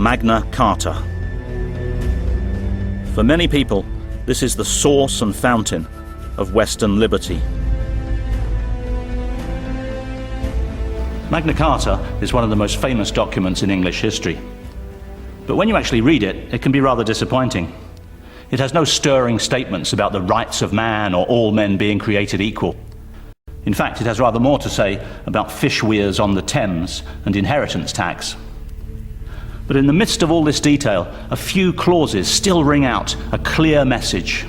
Magna Carta. For many people, this is the source and fountain of Western liberty. Magna Carta is one of the most famous documents in English history. But when you actually read it, it can be rather disappointing. It has no stirring statements about the rights of man or all men being created equal. In fact, it has rather more to say about fish weirs on the Thames and inheritance tax. But in the midst of all this detail, a few clauses still ring out a clear message.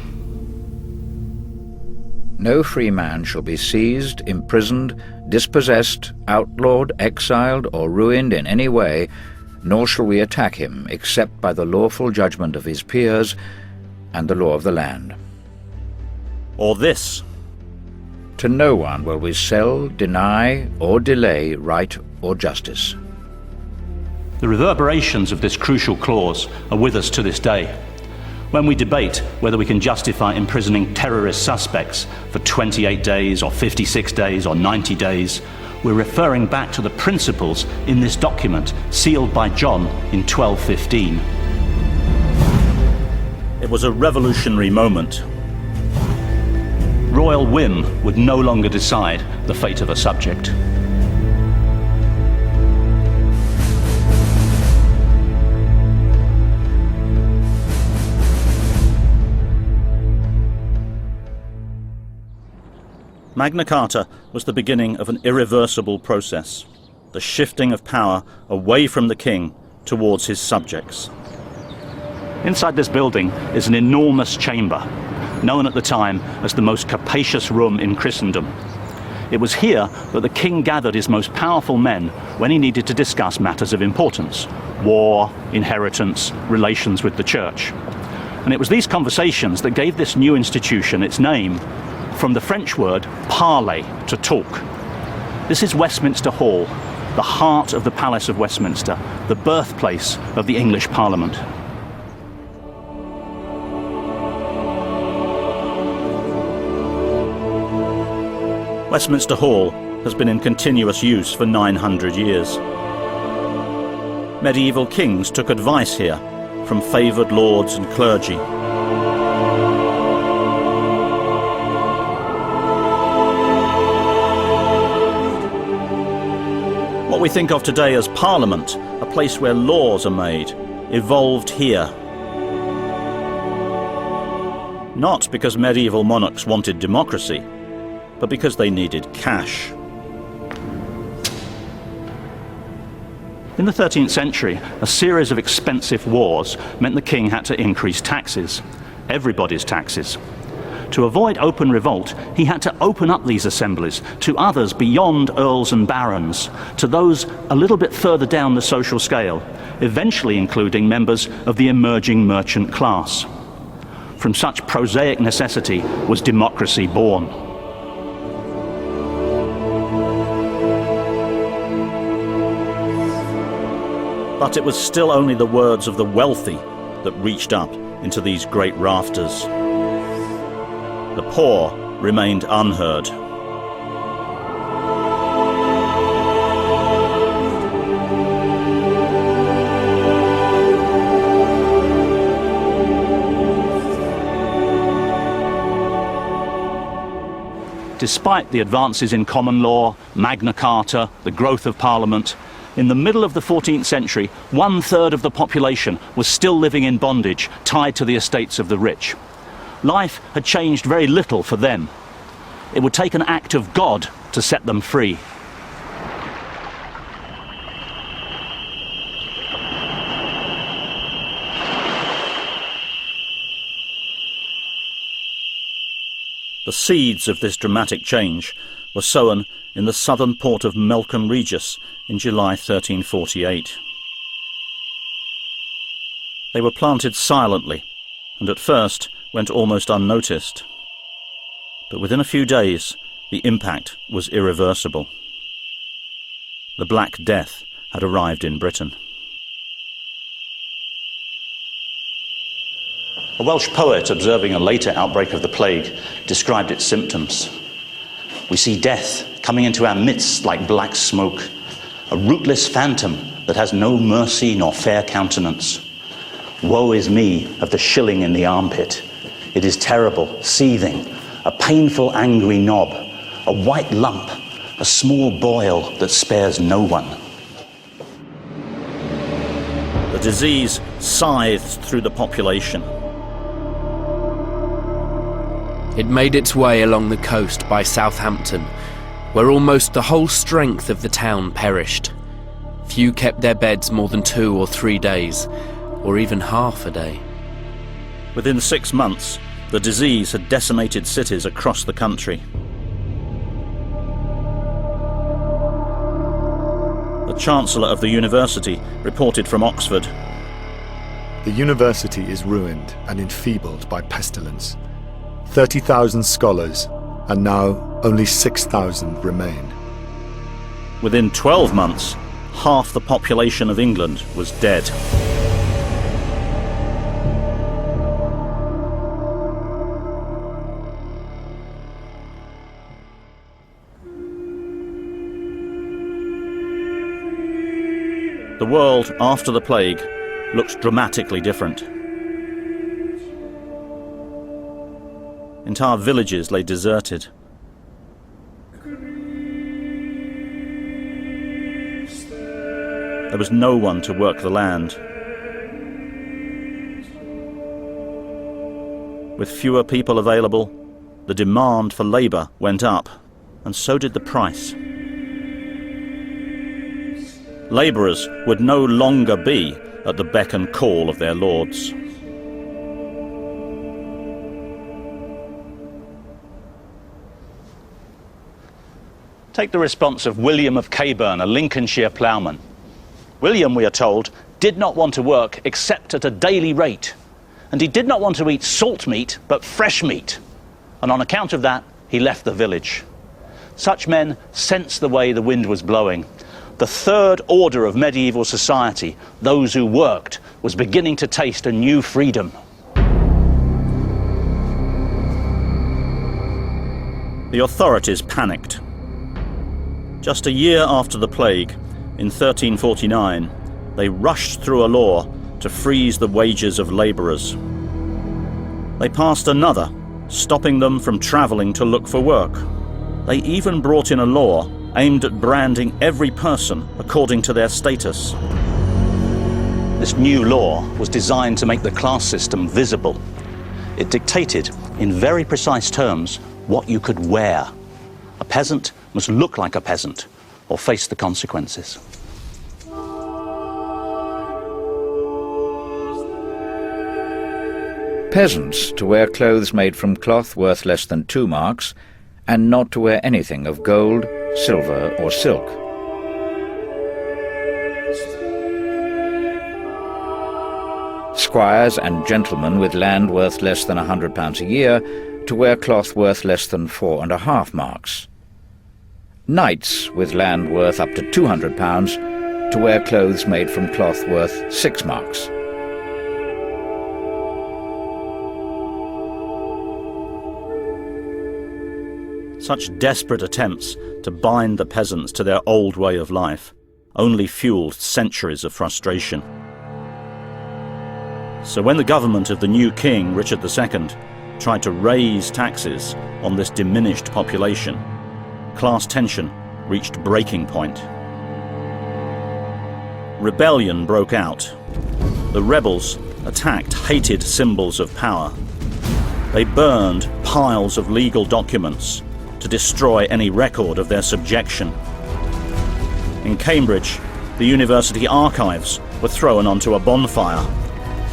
No free man shall be seized, imprisoned, dispossessed, outlawed, exiled, or ruined in any way, nor shall we attack him except by the lawful judgment of his peers and the law of the land. Or this: to no one will we sell, deny, or delay right or justice. The reverberations of this crucial clause are with us to this day. When we debate whether we can justify imprisoning terrorist suspects for 28 days or 56 days or 90 days, we're referring back to the principles in this document sealed by John in 1215. It was a revolutionary moment. Royal whim would no longer decide the fate of a subject. Magna Carta was the beginning of an irreversible process, the shifting of power away from the king towards his subjects. Inside this building is an enormous chamber, known at the time as the most capacious room in Christendom. It was here that the king gathered his most powerful men when he needed to discuss matters of importance: war, inheritance, relations with the church. And it was these conversations that gave this new institution its name, from the French word parler, to talk. This is Westminster Hall, the heart of the Palace of Westminster, the birthplace of the English Parliament. Westminster Hall has been in continuous use for 900 years. Medieval kings took advice here from favoured lords and clergy. What we think of today as Parliament, a place where laws are made, evolved here. Not because medieval monarchs wanted democracy, but because they needed cash. In the 13th century, a series of expensive wars meant the king had to increase taxes, everybody's taxes. To avoid open revolt, he had to open up these assemblies to others beyond earls and barons, to those a little bit further down the social scale, eventually including members of the emerging merchant class. From such prosaic necessity was democracy born. But it was still only the words of the wealthy that reached up into these great rafters. The poor remained unheard. Despite the advances in common law, Magna Carta, the growth of Parliament, in the middle of the 14th century, 1/3 of the population was still living in bondage, tied to the estates of the rich. Life had changed very little for them. It would take an act of God to set them free. The seeds of this dramatic change were sown in the southern port of Melcombe Regis in July 1348. They were planted silently, and at first went almost unnoticed. But within a few days, the impact was irreversible. The Black Death had arrived in Britain. A Welsh poet observing a later outbreak of the plague described its symptoms. "We see death coming into our midst like black smoke, a rootless phantom that has no mercy nor fair countenance. Woe is me of the shilling in the armpit. It is terrible, seething, a painful angry knob, a white lump, a small boil that spares no one. The disease scythed through the population. It made its way along the coast by Southampton, where almost the whole strength of the town perished. Few kept their beds more than 2 or 3 days, or even half a day. Within 6 months, the disease had decimated cities across the country. The Chancellor of the university reported from Oxford. The university is ruined and enfeebled by pestilence. 30,000 scholars, and now only 6,000 remain. Within 12 months, half the population of England was dead. The world after the plague looks dramatically different. Entire villages lay deserted. There was no one to work the land. With fewer people available, the demand for labour went up, and so did the price. Labourers would no longer be at the beck and call of their lords. Take the response of William of Caburn, a Lincolnshire ploughman. William, we are told, did not want to work except at a daily rate, and he did not want to eat salt meat but fresh meat, and on account of that he left the village. Such men sensed the way the wind was blowing. The third order of medieval society, those who worked, was beginning to taste a new freedom. The authorities panicked. Just a year after the plague, in 1349, they rushed through a law to freeze the wages of labourers. They passed another, stopping them from travelling to look for work. They even brought in a law aimed at branding every person according to their status. This new law was designed to make the class system visible. It dictated, in very precise terms, what you could wear. A peasant must look like a peasant or face the consequences. Peasants to wear clothes made from cloth worth less than 2 marks, and not to wear anything of gold, silver or silk. Squires and gentlemen with land worth less than £100 a year to wear cloth worth less than 4.5 marks. Knights with land worth up to £200 to wear clothes made from cloth worth 6 marks. Such desperate attempts to bind the peasants to their old way of life only fueled centuries of frustration. So when the government of the new king, Richard II, tried to raise taxes on this diminished population, class tension reached breaking point. Rebellion broke out. The rebels attacked hated symbols of power. They burned piles of legal documents to destroy any record of their subjection. In Cambridge, the university archives were thrown onto a bonfire,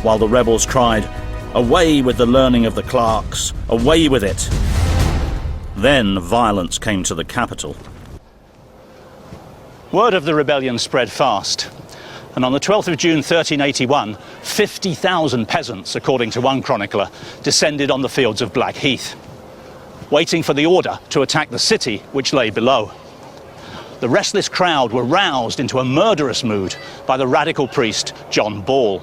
while the rebels cried, "Away with the learning of the clerks! Away with it!" Then violence came to the capital. Word of the rebellion spread fast, and on the 12th of June 1381, 50,000 peasants, according to one chronicler, descended on the fields of Blackheath, waiting for the order to attack the city which lay below. The restless crowd were roused into a murderous mood by the radical priest John Ball.